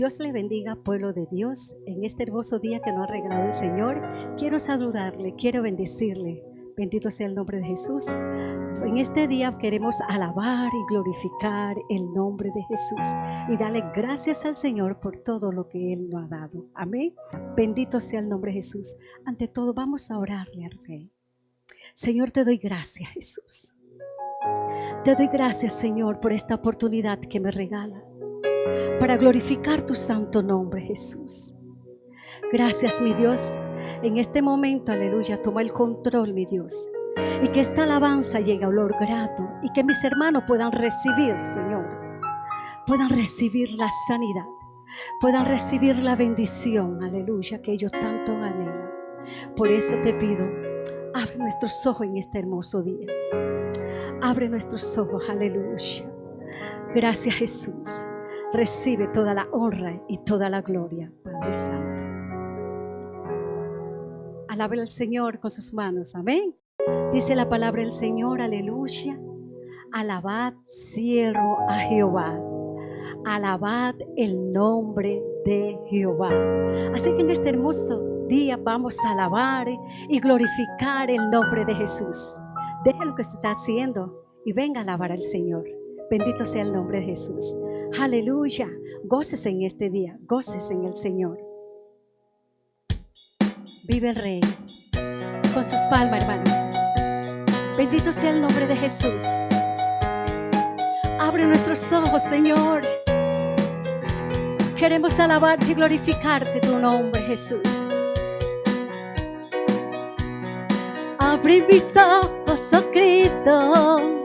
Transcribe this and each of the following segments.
Dios le bendiga, pueblo de Dios. En este hermoso día que nos ha regalado el Señor, quiero saludarle, quiero bendecirle. Bendito sea el nombre de Jesús. En este día queremos alabar y glorificar el nombre de Jesús y darle gracias al Señor por todo lo que Él nos ha dado. Amén. Bendito sea el nombre de Jesús. Ante todo, vamos a orarle al Rey. Señor, te doy gracias, Jesús. Te doy gracias, Señor, por esta oportunidad que me regalas para glorificar tu santo nombre, Jesús. Gracias, mi Dios. En este momento, aleluya, toma el control, mi Dios. Y que esta alabanza llegue a olor grato y que mis hermanos puedan recibir, Señor, puedan recibir la sanidad, puedan recibir la bendición, aleluya, que ellos tanto anhelan. Por eso te pido, abre nuestros ojos en este hermoso día. Abre nuestros ojos, aleluya. Gracias, Jesús. Recibe toda la honra y toda la gloria, Padre Santo. Alabe al Señor con sus manos, amén. Dice la palabra del Señor, aleluya. Alabad, siervo, a Jehová. Alabad el nombre de Jehová. Así que en este hermoso día vamos a alabar y glorificar el nombre de Jesús. Deje lo que usted está haciendo y venga a alabar al Señor. Bendito sea el nombre de Jesús. Aleluya. Gócese en este día, gócese en el Señor. Vive el Rey. Con sus palmas, hermanos. Bendito sea el nombre de Jesús. Abre nuestros ojos, Señor. Queremos alabarte y glorificarte tu nombre, Jesús. Abre mis ojos, oh Cristo.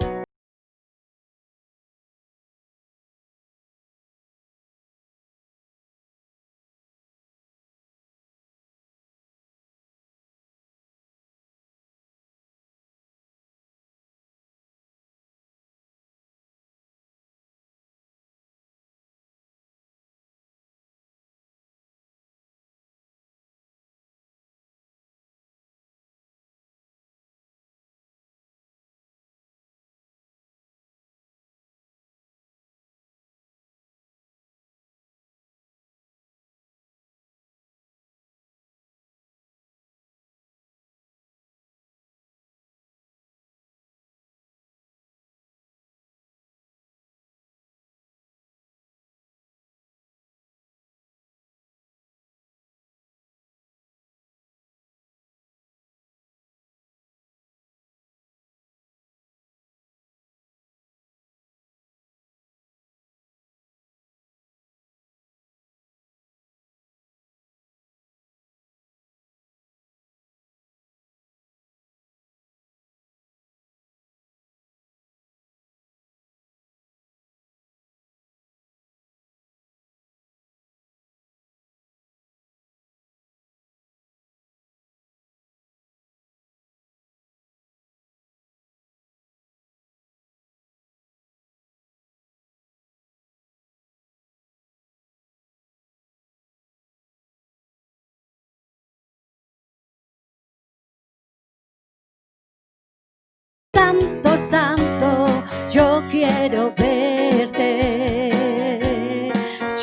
Santo, santo, yo quiero verte,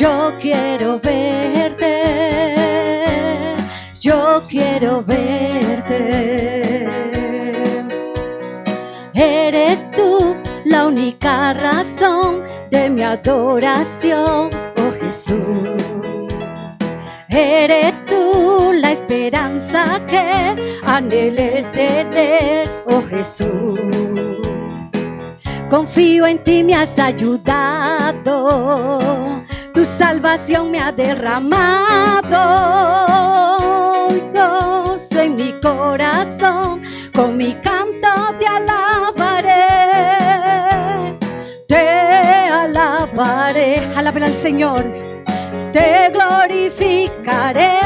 yo quiero verte, yo quiero verte. Eres tú la única razón de mi adoración, oh Jesús. Eres tú la esperanza que anhelé tener, oh Jesús. Confío en ti, me has ayudado, tu salvación me ha derramado. Gozo en mi corazón, con mi canto te alabaré. Te alabaré, alabaré al Señor. Te glorificaré,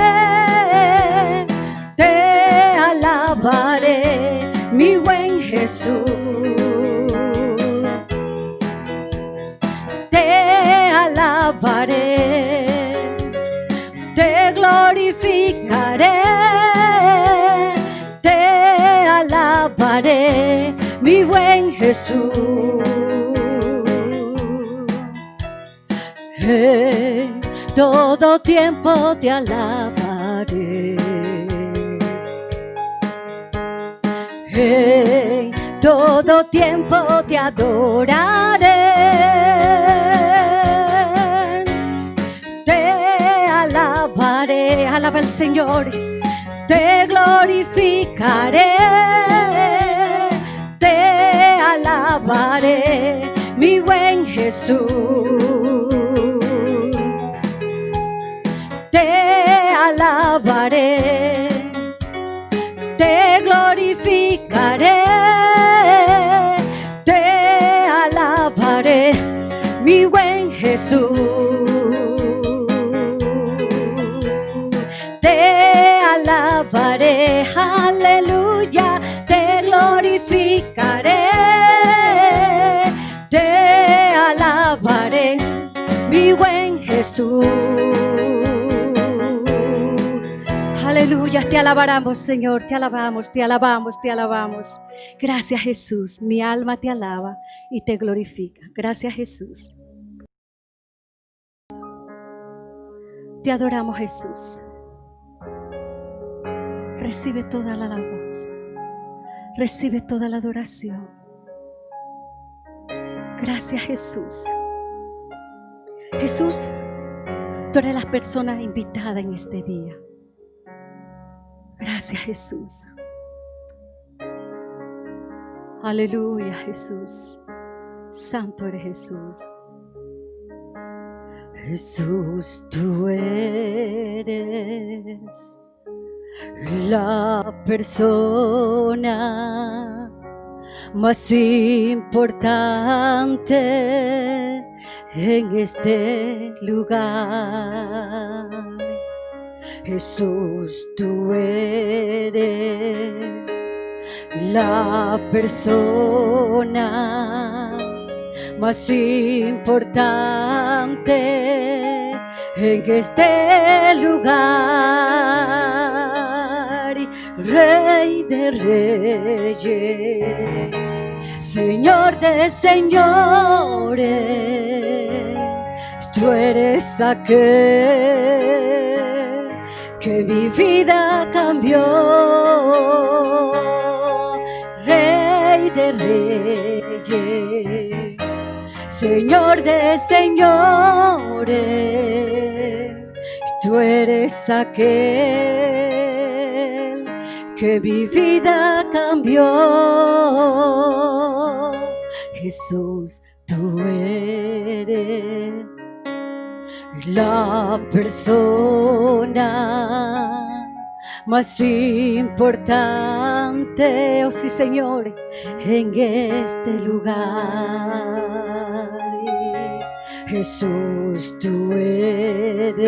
te alabaré, mi buen Jesús. Te alabaré, te glorificaré, te alabaré, mi buen Jesús. todo tiempo te alabaré. En todo tiempo te adoraré. Te alabaré, alaba al Señor. Te glorificaré. Te alabaré, mi buen Jesús. Te alabaré, te glorificaré, te alabaré, mi buen Jesús. Te alabaré, aleluya, te glorificaré, te alabaré, mi buen Jesús. Aleluya, te alabamos, Señor, te alabamos, te alabamos, te alabamos. Gracias, Jesús, mi alma te alaba y te glorifica. Gracias, Jesús. Te adoramos, Jesús. Recibe toda la alabanza, recibe toda la adoración. Gracias, Jesús. Jesús, tú eres la persona invitada en este día. Gracias, Jesús. Aleluya, Jesús. Santo eres Jesús. Jesús, tú eres la persona más importante en este lugar. Jesús, tú eres la persona más importante en este lugar. Rey de reyes, Señor de señores, tú eres aquel que mi vida cambió. Rey de reyes, Señor de señores, tú eres aquel que mi vida cambió. Jesús, tú eres la persona más importante, oh sí, Señor, en este lugar. Jesús, tú eres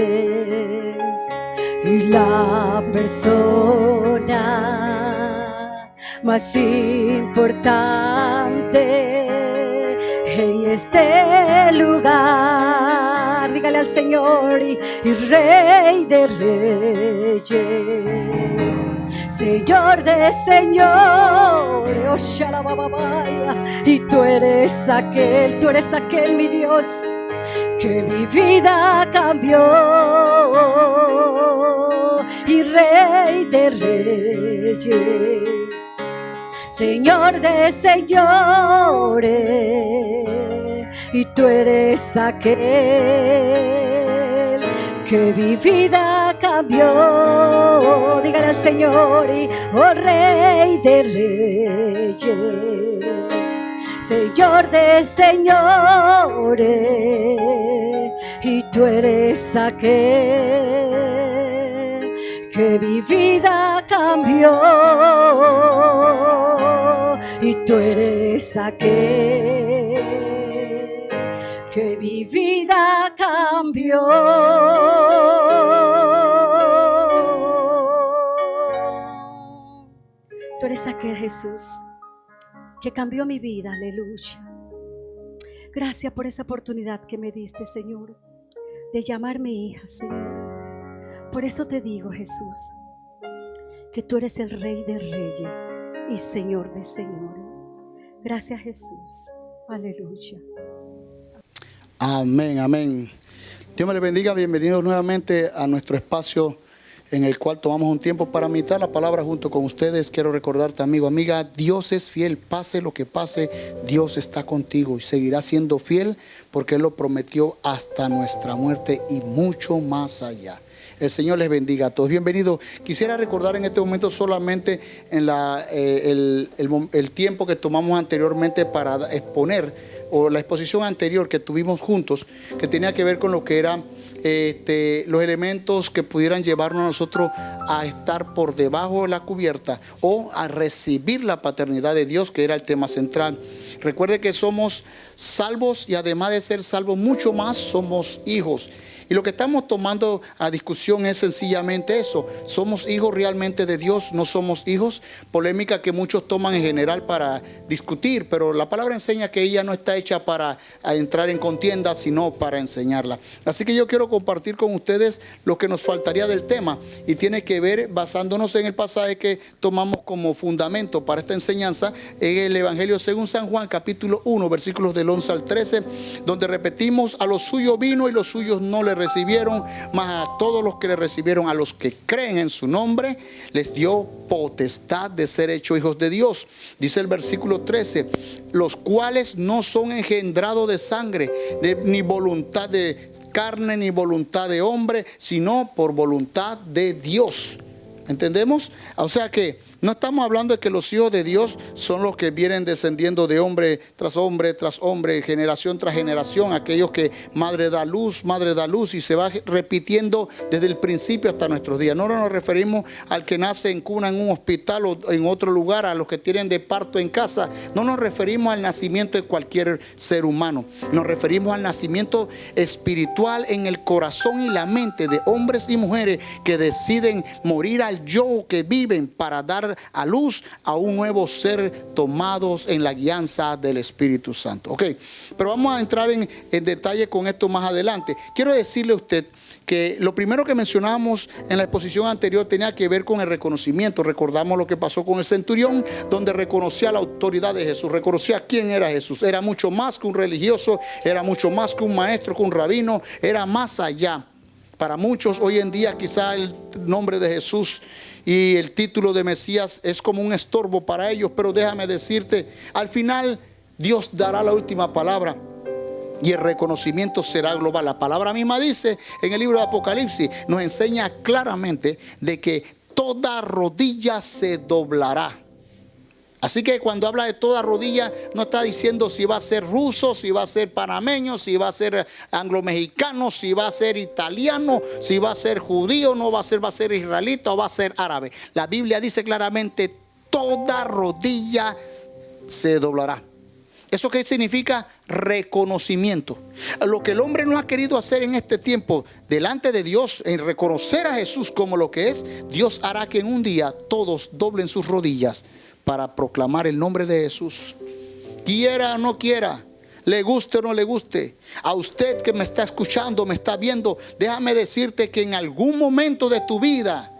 la persona más importante en este lugar. Dígale al Señor, y Rey de reyes, Señor de señores, oh shalababaya, y tú eres aquel, mi Dios, que mi vida cambió. Y Rey de reyes, Señor de señores, y tú eres aquel que mi vida cambió. Dígale al Señor, oh Rey de reyes, Señor de señores, y tú eres aquel que mi vida cambió. Y tú eres aquel que mi vida cambió. Tú eres aquel, Jesús, que cambió mi vida. Aleluya. Gracias por esa oportunidad que me diste, Señor, de llamarme hija, Señor. Por eso te digo, Jesús, que tú eres el Rey de reyes y Señor de señores. Gracias, Jesús. Aleluya. Amén, amén. Dios me les bendiga, bienvenidos nuevamente a nuestro espacio en el cual tomamos un tiempo para meditar la palabra junto con ustedes. Quiero recordarte, amigo, amiga, Dios es fiel, pase lo que pase, Dios está contigo y seguirá siendo fiel porque Él lo prometió hasta nuestra muerte y mucho más allá. El Señor les bendiga a todos. Bienvenidos. Quisiera recordar en este momento solamente en el tiempo que tomamos anteriormente para exponer, o la exposición anterior que tuvimos juntos, que tenía que ver con lo que eran los elementos que pudieran llevarnos a nosotros a estar por debajo de la cubierta o a recibir la paternidad de Dios, que era el tema central. Recuerde que somos salvos y además de ser salvos, mucho más somos hijos. Y lo que estamos tomando a discusión es sencillamente eso. ¿Somos hijos realmente de Dios? ¿No somos hijos? Polémica que muchos toman en general para discutir, pero la palabra enseña que ella no está hecha para entrar en contienda, sino para enseñarla. Así que yo quiero compartir con ustedes lo que nos faltaría del tema y tiene que ver, basándonos en el pasaje que tomamos como fundamento para esta enseñanza, en el Evangelio según San Juan, capítulo 1, versículos del 11 al 13, donde repetimos: a los suyos vino y los suyos no le recibieron, mas a todos los que le recibieron, a los que creen en su nombre, les dio potestad de ser hechos hijos de Dios. Dice el versículo 13: los cuales no son engendrados de sangre, ni voluntad de carne, ni voluntad de hombre, sino por voluntad de Dios. ¿Entendemos? O sea que no estamos hablando de que los hijos de Dios son los que vienen descendiendo de hombre tras hombre, generación tras generación, aquellos que madre da luz y se va repitiendo desde el principio hasta nuestros días. No nos referimos al que nace en cuna en un hospital o en otro lugar, a los que tienen de parto en casa. No nos referimos al nacimiento de cualquier ser humano. Nos referimos al nacimiento espiritual en el corazón y la mente de hombres y mujeres que deciden morir al yo que viven para dar a luz a un nuevo ser, tomados en la guianza del Espíritu Santo. Ok, pero vamos a entrar en detalle con esto más adelante. Quiero decirle a usted que lo primero que mencionábamos en la exposición anterior tenía que ver con el reconocimiento. Recordamos lo que pasó con el centurión, donde reconocía la autoridad de Jesús, reconocía quién era Jesús. Era mucho más que un religioso, era mucho más que un maestro, que un rabino, era más allá. Para muchos hoy en día quizá el nombre de Jesús y el título de Mesías es como un estorbo para ellos, pero déjame decirte, al final Dios dará la última palabra y el reconocimiento será global. La palabra misma dice en el libro de Apocalipsis, nos enseña claramente de que toda rodilla se doblará. Así que cuando habla de toda rodilla, no está diciendo si va a ser ruso, si va a ser panameño, si va a ser anglo-mexicano, si va a ser italiano, si va a ser judío, no va a ser israelita o va a ser árabe. La Biblia dice claramente: toda rodilla se doblará. ¿Eso qué significa? Reconocimiento. Lo que el hombre no ha querido hacer en este tiempo delante de Dios, en reconocer a Jesús como lo que es, Dios hará que en un día todos doblen sus rodillas para proclamar el nombre de Jesús. Quiera o no quiera, le guste o no le guste, a usted que me está escuchando, me está viendo, déjame decirte que en algún momento de tu vida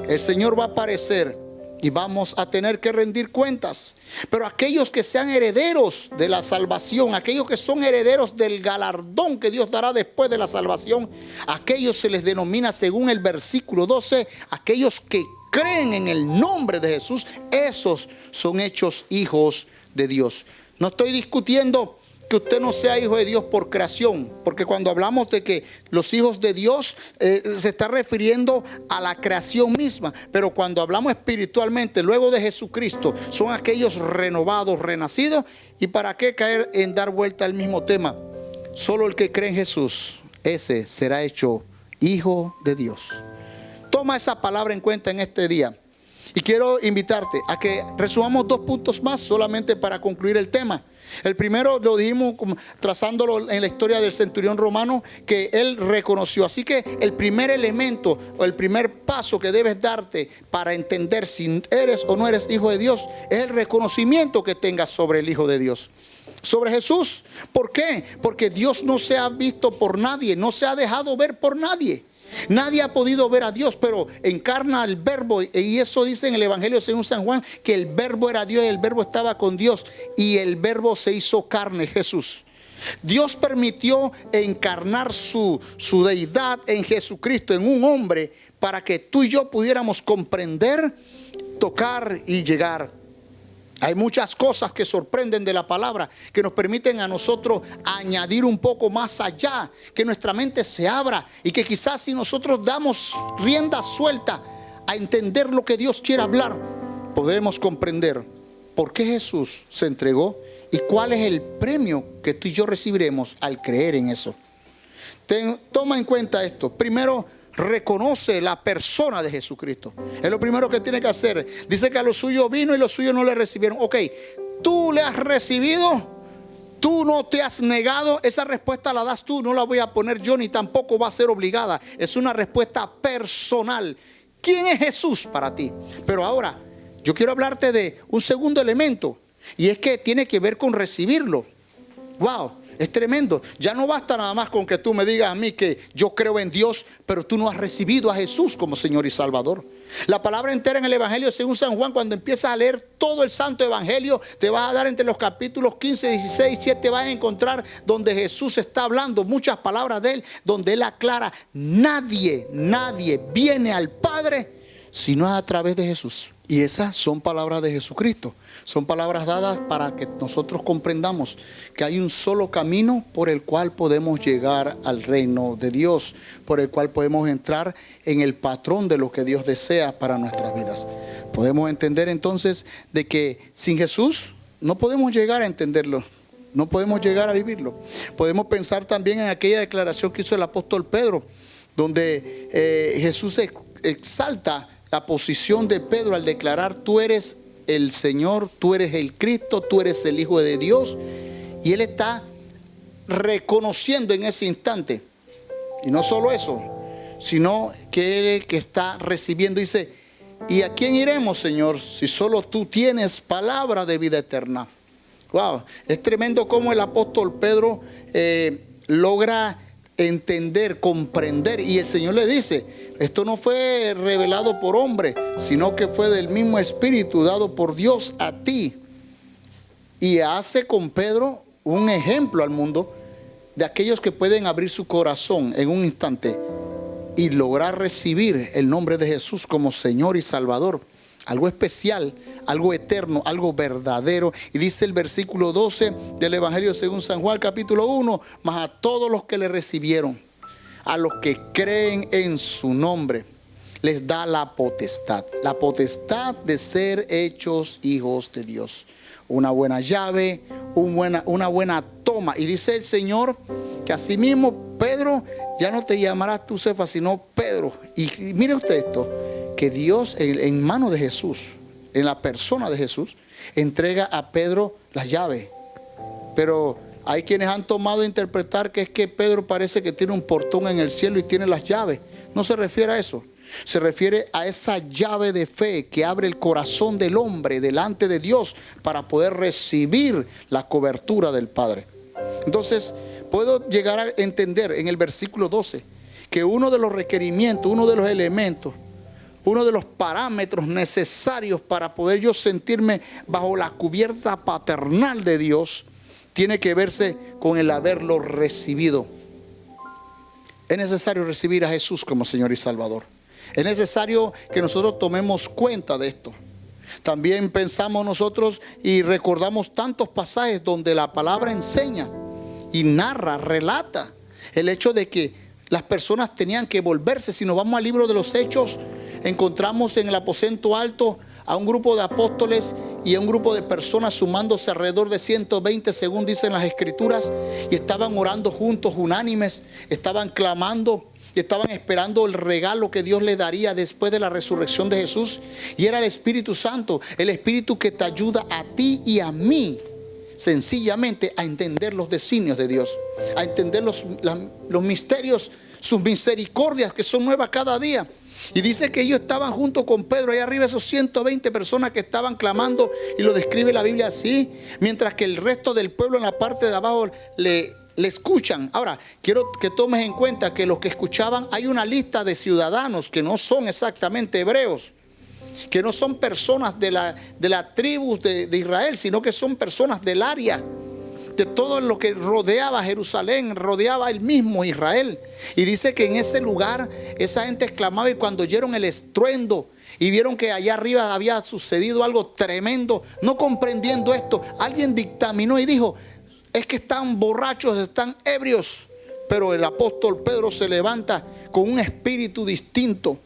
el Señor va a aparecer y vamos a tener que rendir cuentas. Pero aquellos que sean herederos de la salvación, aquellos que son herederos del galardón que Dios dará después de la salvación, aquellos se les denomina, según el versículo 12, aquellos que creen en el nombre de Jesús, esos son hechos hijos de Dios. No estoy discutiendo que usted no sea hijo de Dios por creación, porque cuando hablamos de que los hijos de Dios se está refiriendo a la creación misma, pero cuando hablamos espiritualmente, luego de Jesucristo, son aquellos renovados, renacidos. ¿Y para qué caer en dar vuelta al mismo tema? Solo el que cree en Jesús, ese será hecho hijo de Dios. Toma esa palabra en cuenta en este día. Y quiero invitarte a que resumamos 2 puntos más solamente para concluir el tema. El primero lo dijimos trazándolo en la historia del centurión romano, que él reconoció. Así que el primer elemento o el primer paso que debes darte para entender si eres o no eres hijo de Dios es el reconocimiento que tengas sobre el Hijo de Dios, sobre Jesús. ¿Por qué? Porque Dios no se ha visto por nadie, no se ha dejado ver por nadie. Nadie ha podido ver a Dios, pero encarna al Verbo, y eso dice en el Evangelio según San Juan, que el Verbo era Dios y el Verbo estaba con Dios y el Verbo se hizo carne, Jesús. Dios permitió encarnar su deidad en Jesucristo, en un hombre, para que tú y yo pudiéramos comprender, tocar y llegar. Hay muchas cosas que sorprenden de la palabra, que nos permiten a nosotros añadir un poco más allá, que nuestra mente se abra y que quizás si nosotros damos rienda suelta a entender lo que Dios quiere hablar, podremos comprender por qué Jesús se entregó y cuál es el premio que tú y yo recibiremos al creer en eso. Toma en cuenta esto. Primero, reconoce la persona de Jesucristo. Es lo primero que tiene que hacer. Dice que a los suyos vino y los suyos no le recibieron. Ok, tú le has recibido, tú no te has negado. Esa respuesta la das tú, no la voy a poner yo, ni tampoco va a ser obligada. Es una respuesta personal. ¿Quién es Jesús para ti? Pero ahora, yo quiero hablarte de un segundo elemento, y es que tiene que ver con recibirlo. Wow, es tremendo. Ya no basta nada más con que tú me digas a mí que yo creo en Dios, pero tú no has recibido a Jesús como Señor y Salvador. La palabra entera en el Evangelio según San Juan, cuando empiezas a leer todo el Santo Evangelio, te vas a dar entre los capítulos 15, 16 y 7, vas a encontrar donde Jesús está hablando, muchas palabras de Él, donde Él aclara, nadie viene al Padre si no es a través de Jesús. Y esas son palabras de Jesucristo. Son palabras dadas para que nosotros comprendamos que hay un solo camino por el cual podemos llegar al reino de Dios, por el cual podemos entrar en el patrón de lo que Dios desea para nuestras vidas. Podemos entender entonces de que sin Jesús no podemos llegar a entenderlo, no podemos llegar a vivirlo. Podemos pensar también en aquella declaración que hizo el apóstol Pedro, donde Jesús exalta la posición de Pedro al declarar: tú eres el Señor, tú eres el Cristo, tú eres el Hijo de Dios. Y él está reconociendo en ese instante, y no solo eso, sino que él que está recibiendo dice: ¿y a quién iremos, Señor, si solo tú tienes palabra de vida eterna? Wow, es tremendo cómo el apóstol Pedro logra entender, comprender, y el Señor le dice: esto no fue revelado por hombre, sino que fue del mismo Espíritu dado por Dios a ti. Y hace con Pedro un ejemplo al mundo de aquellos que pueden abrir su corazón en un instante y lograr recibir el nombre de Jesús como Señor y Salvador. Algo especial, algo eterno, algo verdadero. Y dice el versículo 12 del Evangelio según San Juan, capítulo 1, mas a todos los que le recibieron, a los que creen en su nombre, les da la potestad de ser hechos hijos de Dios. Una buena llave, una buena toma. Y dice el Señor que asimismo Pedro, ya no te llamarás tú Cefas, sino Pedro. Y mire usted esto, que Dios en manos de Jesús, en la persona de Jesús, entrega a Pedro las llaves. Pero hay quienes han tomado a interpretar que es que Pedro parece que tiene un portón en el cielo y tiene las llaves. No se refiere a eso. Se refiere a esa llave de fe que abre el corazón del hombre delante de Dios para poder recibir la cobertura del Padre. Entonces, puedo llegar a entender en el versículo 12 que uno de los requerimientos, uno de los elementos, uno de los parámetros necesarios para poder yo sentirme bajo la cubierta paternal de Dios tiene que verse con el haberlo recibido. Es necesario recibir a Jesús como Señor y Salvador. Es necesario que nosotros tomemos cuenta de esto. También pensamos nosotros y recordamos tantos pasajes donde la palabra enseña y narra, relata el hecho de que las personas tenían que volverse. Si nos vamos al libro de los Hechos, encontramos en el aposento alto a un grupo de apóstoles y a un grupo de personas sumándose alrededor de 120, según dicen las Escrituras, y estaban orando juntos, unánimes, estaban clamando y estaban esperando el regalo que Dios le daría después de la resurrección de Jesús. Y era el Espíritu Santo, el Espíritu que te ayuda a ti y a mí sencillamente a entender los designios de Dios, a entender los misterios, sus misericordias que son nuevas cada día. Y dice que ellos estaban junto con Pedro ahí arriba, esos 120 personas que estaban clamando, y lo describe la Biblia así, mientras que el resto del pueblo en la parte de abajo le escuchan. Ahora, quiero que tomes en cuenta que los que escuchaban, hay una lista de ciudadanos que no son exactamente hebreos, que no son personas de la tribu de Israel, sino que son personas del área. de todo lo que rodeaba Jerusalén, rodeaba el mismo Israel. Y dice que en ese lugar esa gente exclamaba, y cuando oyeron el estruendo y vieron que allá arriba había sucedido algo tremendo, no comprendiendo esto, alguien dictaminó y dijo: es que están borrachos, están ebrios. Pero el apóstol Pedro se levanta con un espíritu distinto,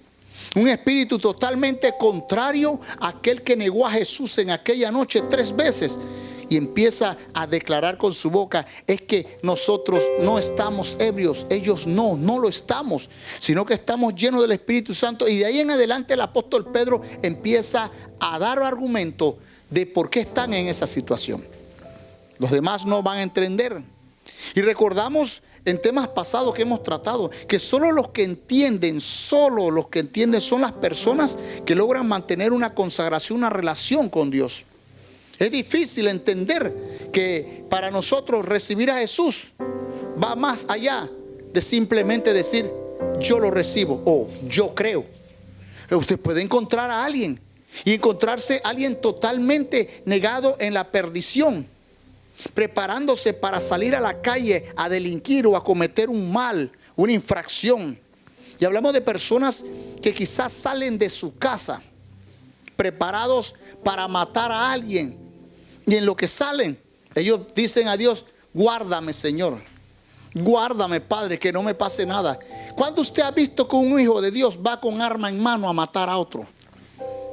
un espíritu totalmente contrario a aquel que negó a Jesús en aquella noche 3 veces. Y empieza a declarar con su boca: es que nosotros no estamos ebrios, ellos no lo estamos, sino que estamos llenos del Espíritu Santo. Y de ahí en adelante el apóstol Pedro empieza a dar argumento de por qué están en esa situación. Los demás no van a entender. Y recordamos en temas pasados que hemos tratado que solo los que entienden son las personas que logran mantener una consagración, una relación con Dios. Es difícil entender que para nosotros recibir a Jesús va más allá de simplemente decir: yo lo recibo o yo creo. Usted puede encontrar a alguien y encontrarse a alguien totalmente negado en la perdición, preparándose para salir a la calle a delinquir o a cometer un mal, una infracción. Y hablamos de personas que quizás salen de su casa preparados para matar a alguien. Y en lo que salen, ellos dicen a Dios: guárdame, Señor, guárdame, Padre, que no me pase nada. ¿Cuándo usted ha visto que un hijo de Dios va con arma en mano a matar a otro?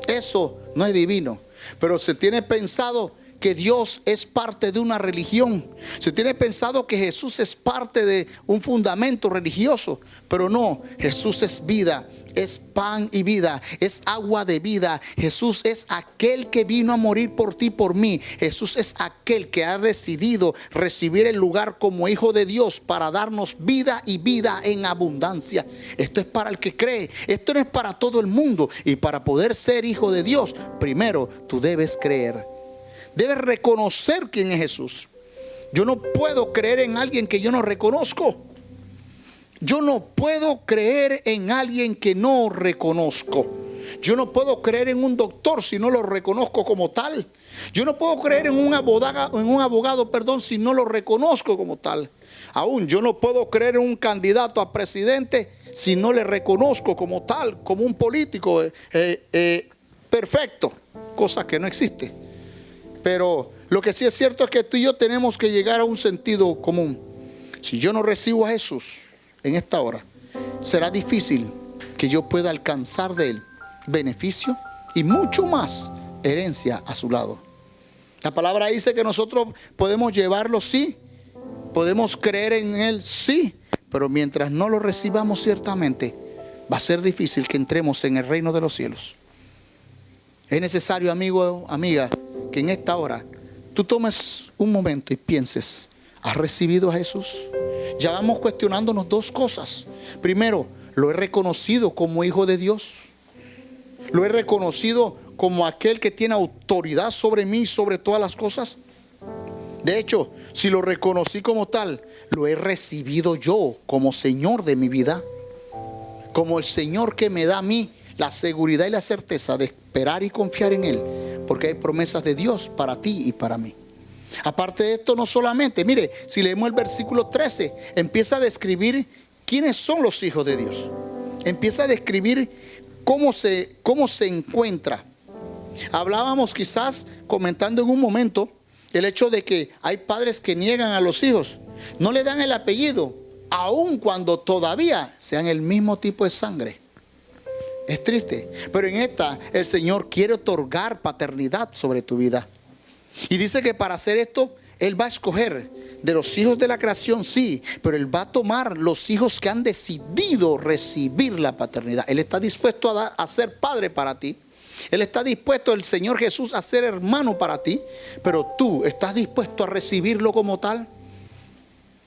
Eso no es divino. Pero se tiene pensado que Dios es parte de una religión. Se tiene pensado que Jesús es parte de un fundamento religioso. Pero no, Jesús es vida, es pan y vida, es agua de vida. Jesús es aquel que vino a morir por ti y por mí. Jesús es aquel que ha decidido recibir el lugar como hijo de Dios para darnos vida y vida en abundancia. Esto es para el que cree, esto no es para todo el mundo. Y para poder ser hijo de Dios, primero tú debes creer. Debes reconocer quién es Jesús. Yo no puedo creer en alguien que yo no reconozco. Yo no puedo creer en alguien que no reconozco. Yo no puedo creer en un doctor si no lo reconozco como tal. Yo no puedo creer en un abogado, si no lo reconozco como tal. Aún yo no puedo creer en un candidato a presidente si no le reconozco como tal, como un político perfecto, cosa que no existe. Pero lo que sí es cierto es que tú y yo tenemos que llegar a un sentido común. Si yo no recibo a Jesús en esta hora, será difícil que yo pueda alcanzar de Él beneficio y mucho más herencia a su lado. La palabra dice que nosotros podemos llevarlo, sí, podemos creer en Él, sí, pero mientras no lo recibamos ciertamente, va a ser difícil que entremos en el reino de los cielos. Es necesario, amigo, amiga, que en esta hora tú tomes un momento y pienses: ¿has recibido a Jesús? Ya vamos cuestionándonos 2 cosas. Primero, ¿lo he reconocido como hijo de Dios? ¿Lo he reconocido como aquel que tiene autoridad sobre mí y sobre todas las cosas? De hecho, si lo reconocí como tal, lo he recibido yo como Señor de mi vida, como el Señor que me da a mí la seguridad y la certeza de esperar y confiar en Él, porque hay promesas de Dios para ti y para mí. Aparte de esto, no solamente, mire, si leemos el versículo 13, empieza a describir quiénes son los hijos de Dios. Empieza a describir cómo se encuentra. Hablábamos quizás, comentando en un momento, el hecho de que hay padres que niegan a los hijos, no le dan el apellido, aun cuando todavía sean el mismo tipo de sangre. Es triste, pero en esta el Señor quiere otorgar paternidad sobre tu vida. Y dice que para hacer esto, Él va a escoger de los hijos de la creación, sí, pero Él va a tomar los hijos que han decidido recibir la paternidad. Él está dispuesto a ser padre para ti. Él está dispuesto, el Señor Jesús, a ser hermano para ti. Pero tú, ¿estás dispuesto a recibirlo como tal?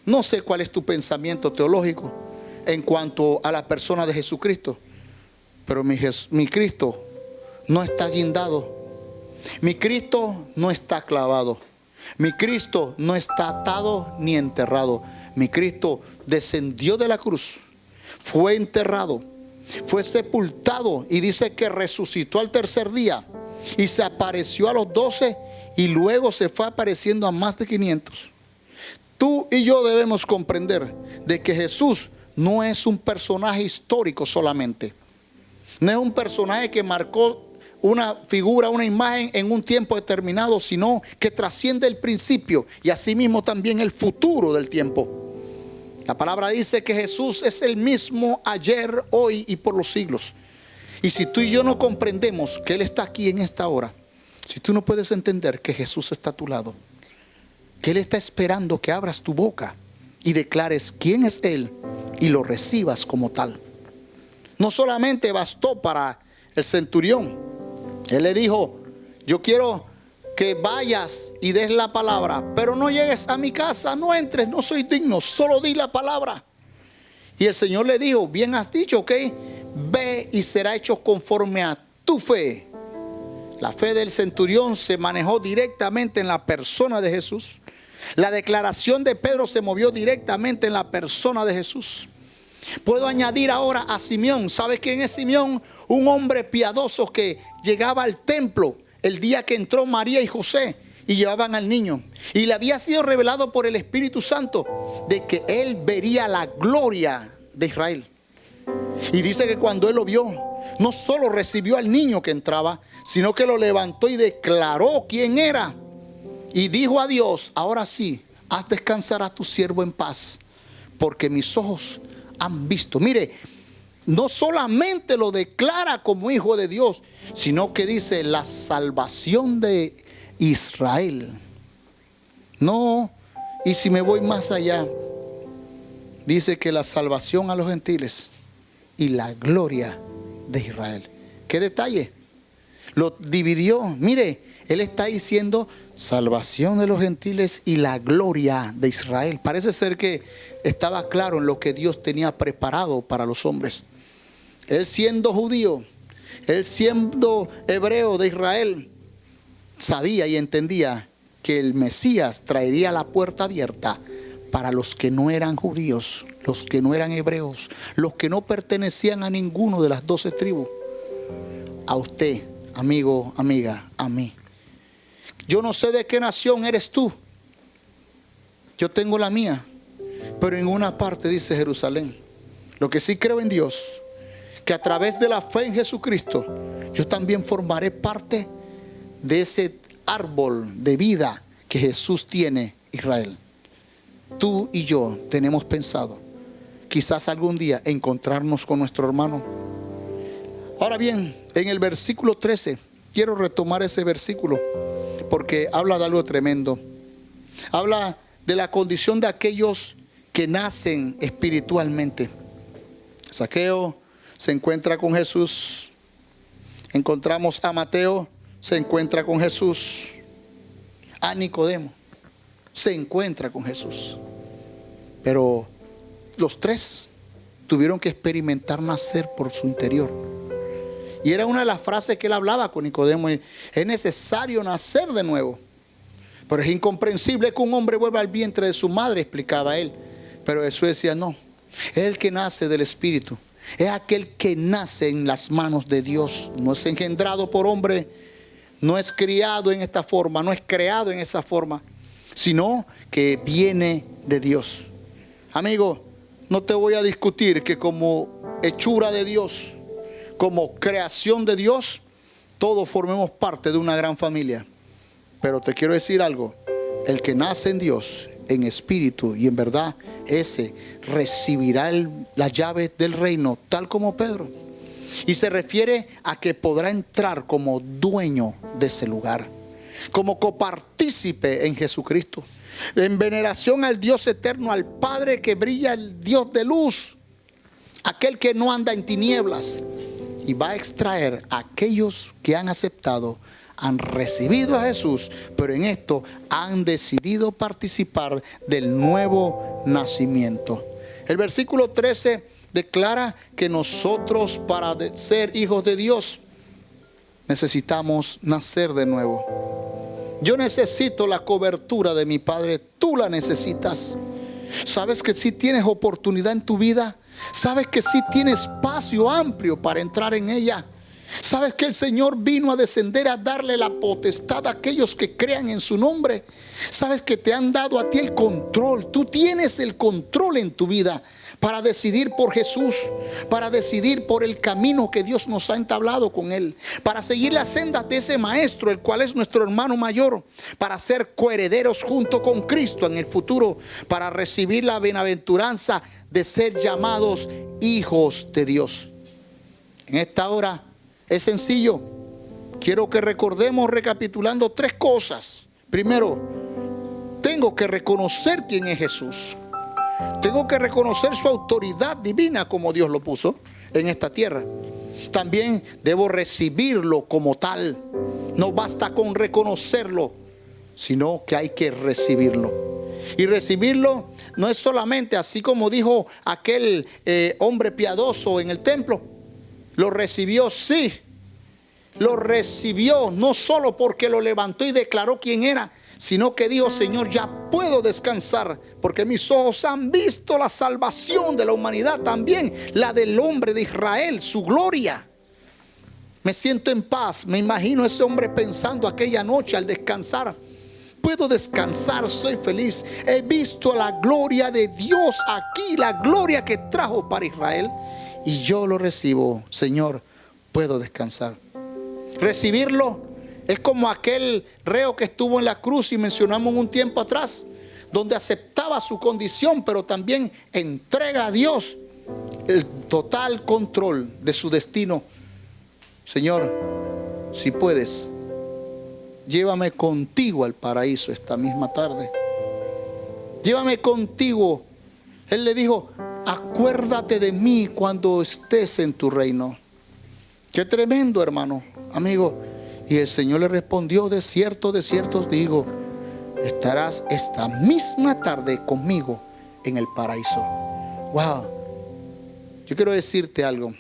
No sé cuál es tu pensamiento teológico en cuanto a la persona de Jesucristo. Pero mi Cristo no está guindado. Mi Cristo no está clavado. Mi Cristo no está atado ni enterrado. Mi Cristo descendió de la cruz, fue enterrado, fue sepultado y dice que resucitó al 3er día y se apareció a los 12 y luego se fue apareciendo a más de 500. Tú y yo debemos comprender de que Jesús no es un personaje histórico solamente. No es un personaje que marcó una figura, una imagen en un tiempo determinado, sino que trasciende el principio y asimismo también el futuro del tiempo. La palabra dice que Jesús es el mismo ayer, hoy y por los siglos. Y si tú y yo no comprendemos que Él está aquí en esta hora, si tú no puedes entender que Jesús está a tu lado, que Él está esperando que abras tu boca y declares quién es Él y lo recibas como tal. No solamente bastó para el centurión. Él le dijo, yo quiero que vayas y des la palabra, pero no llegues a mi casa, no entres, no soy digno, solo di la palabra. Y el Señor le dijo, bien has dicho, ¿ok? Ve y será hecho conforme a tu fe. La fe del centurión se manejó directamente en la persona de Jesús. La declaración de Pedro se movió directamente en la persona de Jesús. Puedo añadir ahora a Simeón. ¿Sabes quién es Simeón? Un hombre piadoso que llegaba al templo el día que entró María y José y llevaban al niño. Y le había sido revelado por el Espíritu Santo de que él vería la gloria de Israel. Y dice que cuando él lo vio, no solo recibió al niño que entraba, sino que lo levantó y declaró quién era. Y dijo a Dios, ahora sí, haz descansar a tu siervo en paz, porque mis ojos han visto. Mire, no solamente lo declara como hijo de Dios, sino que dice la salvación de Israel. No, y si me voy más allá, dice que la salvación a los gentiles y la gloria de Israel. ¿Qué detalle? Lo dividió. Mire, él está diciendo salvación de los gentiles y la gloria de Israel. Parece ser que estaba claro en lo que Dios tenía preparado para los hombres. Él siendo judío, él siendo hebreo de Israel, sabía y entendía que el Mesías traería la puerta abierta para los que no eran judíos, los que no eran hebreos, los que no pertenecían a ninguno de las 12 tribus. A usted, amigo, amiga, a mí. Yo no sé de qué nación eres tú. Yo tengo la mía. Pero en una parte dice Jerusalén. Lo que sí creo en Dios, que a través de la fe en Jesucristo, yo también formaré parte de ese árbol de vida que Jesús tiene, Israel. Tú y yo tenemos pensado quizás algún día encontrarnos con nuestro hermano. Ahora bien, en el versículo 13, quiero retomar ese versículo porque habla de algo tremendo. Habla de la condición de aquellos que nacen espiritualmente. Zaqueo se encuentra con Jesús. Encontramos a Mateo, se encuentra con Jesús. A Nicodemo se encuentra con Jesús. Pero los tres tuvieron que experimentar nacer por su interior. Y era una de las frases que él hablaba con Nicodemo. Es necesario nacer de nuevo. Pero es incomprensible que un hombre vuelva al vientre de su madre, explicaba él. Pero Jesús decía, no, es el que nace del Espíritu. Es aquel que nace en las manos de Dios. No es engendrado por hombre, no es criado en esta forma, no es creado en esa forma, sino que viene de Dios. Amigo, no te voy a discutir que como hechura de Dios, como creación de Dios, todos formemos parte de una gran familia. Pero te quiero decir algo, el que nace en Dios, en espíritu y en verdad, ese recibirá la llave del reino, tal como Pedro. Y se refiere a que podrá entrar como dueño de ese lugar, como copartícipe en Jesucristo, en veneración al Dios eterno, al Padre que brilla, el Dios de luz, aquel que no anda en tinieblas. Y va a extraer a aquellos que han aceptado, han recibido a Jesús, pero en esto han decidido participar del nuevo nacimiento. El versículo 13 declara que nosotros, para ser hijos de Dios, necesitamos nacer de nuevo. Yo necesito la cobertura de mi Padre, tú la necesitas. ¿Sabes que sí tienes oportunidad en tu vida? ¿Sabes que sí tienes espacio amplio para entrar en ella? ¿Sabes que el Señor vino a descender a darle la potestad a aquellos que crean en su nombre? ¿Sabes que te han dado a ti el control? Tú tienes el control en tu vida para decidir por Jesús, para decidir por el camino que Dios nos ha entablado con Él, para seguir las sendas de ese Maestro, el cual es nuestro hermano mayor, para ser coherederos junto con Cristo en el futuro, para recibir la bienaventuranza de ser llamados hijos de Dios. En esta hora es sencillo. Quiero que recordemos, recapitulando, 3 cosas. Primero, tengo que reconocer quién es Jesús. Tengo que reconocer su autoridad divina como Dios lo puso en esta tierra. También debo recibirlo como tal. No basta con reconocerlo, sino que hay que recibirlo. Y recibirlo no es solamente así como dijo aquel hombre piadoso en el templo. Lo recibió, sí. Lo recibió no solo porque lo levantó y declaró quién era, sino que dijo: Señor, ya puedo descansar, porque mis ojos han visto la salvación de la humanidad, también la del hombre de Israel, su gloria. Me siento en paz. Me imagino a ese hombre pensando aquella noche al descansar: puedo descansar, soy feliz. He visto la gloria de Dios aquí, la gloria que trajo para Israel, y yo lo recibo. Señor, puedo descansar. Recibirlo es como aquel reo que estuvo en la cruz y mencionamos un tiempo atrás, donde aceptaba su condición, pero también entrega a Dios el total control de su destino. Señor, si puedes, llévame contigo al paraíso esta misma tarde. Llévame contigo. Él le dijo: acuérdate de mí cuando estés en tu reino. Qué tremendo, hermano, amigo. Y el Señor le respondió: de cierto os digo, estarás esta misma tarde conmigo en el paraíso. Wow. Yo quiero decirte algo.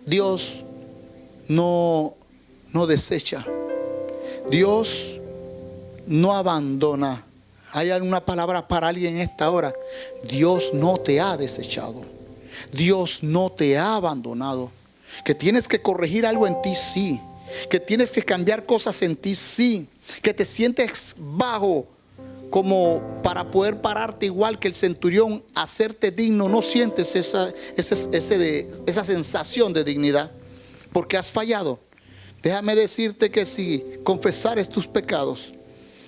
Dios no desecha. Dios no abandona. ¿Hay alguna palabra para alguien en esta hora? Dios no te ha desechado. Dios no te ha abandonado. Que tienes que corregir algo en ti, sí. Que tienes que cambiar cosas en ti, sí. Que te sientes bajo como para poder pararte igual que el centurión, hacerte digno. No sientes esa sensación de dignidad porque has fallado. Déjame decirte que si confesares tus pecados,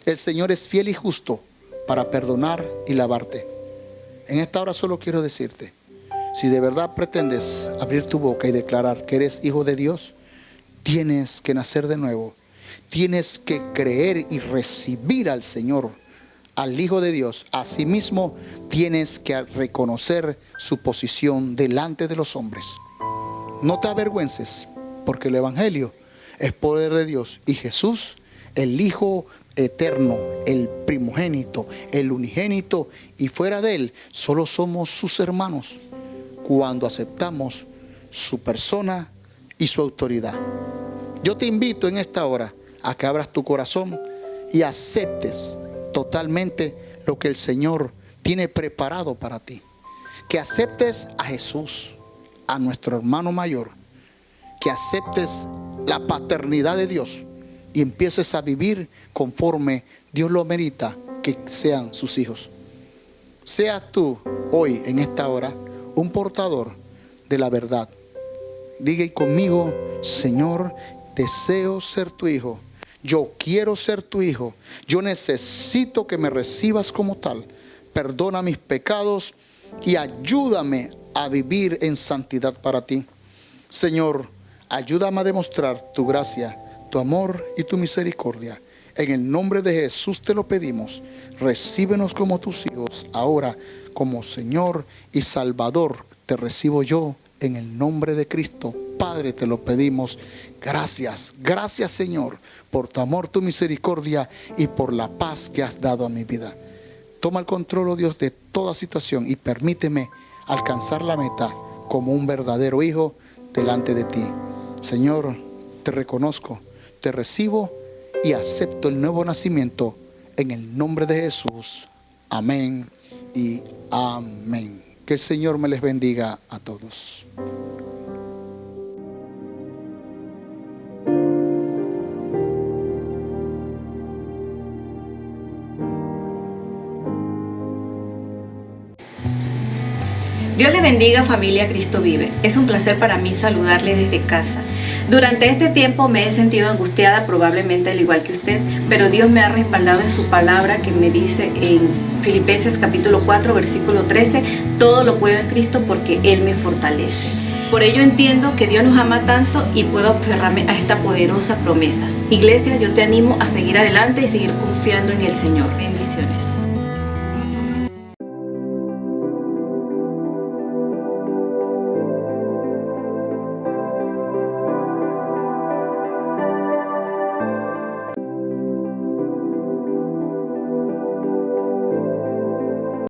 el Señor es fiel y justo para perdonar y lavarte. En esta hora solo quiero decirte: si de verdad pretendes abrir tu boca y declarar que eres hijo de Dios, tienes que nacer de nuevo. Tienes que creer y recibir al Señor, al Hijo de Dios. Asimismo, tienes que reconocer su posición delante de los hombres. No te avergüences, porque el Evangelio es poder de Dios. Y Jesús, el Hijo eterno, el primogénito, el unigénito, y fuera de Él solo somos sus hermanos cuando aceptamos su persona y su autoridad. Yo te invito en esta hora a que abras tu corazón y aceptes totalmente lo que el Señor tiene preparado para ti. Que aceptes a Jesús, a nuestro hermano mayor. Que aceptes la paternidad de Dios y empieces a vivir conforme Dios lo merita que sean sus hijos. Seas tú hoy, en esta hora, un portador de la verdad. Diga conmigo: Señor, deseo ser tu hijo. Yo quiero ser tu hijo. Yo necesito que me recibas como tal. Perdona mis pecados y ayúdame a vivir en santidad para ti. Señor, ayúdame a demostrar tu gracia, tu amor y tu misericordia. En el nombre de Jesús te lo pedimos. Recíbenos como tus hijos. Ahora, como Señor y Salvador, te recibo yo en el nombre de Cristo. Padre, te lo pedimos. Gracias, gracias Señor, por tu amor, tu misericordia y por la paz que has dado a mi vida. Toma el control, oh Dios, de toda situación y permíteme alcanzar la meta como un verdadero hijo delante de ti. Señor, te reconozco, te recibo y acepto el nuevo nacimiento en el nombre de Jesús. Amén y amén. Que el Señor me les bendiga a todos. Dios le bendiga, familia Cristo Vive. Es un placer para mí saludarle desde casa. Durante este tiempo me he sentido angustiada, probablemente al igual que usted, pero Dios me ha respaldado en su palabra que me dice en Filipenses capítulo 4, versículo 13, todo lo puedo en Cristo porque Él me fortalece. Por ello entiendo que Dios nos ama tanto y puedo aferrarme a esta poderosa promesa. Iglesia, yo te animo a seguir adelante y seguir confiando en el Señor. Bendiciones.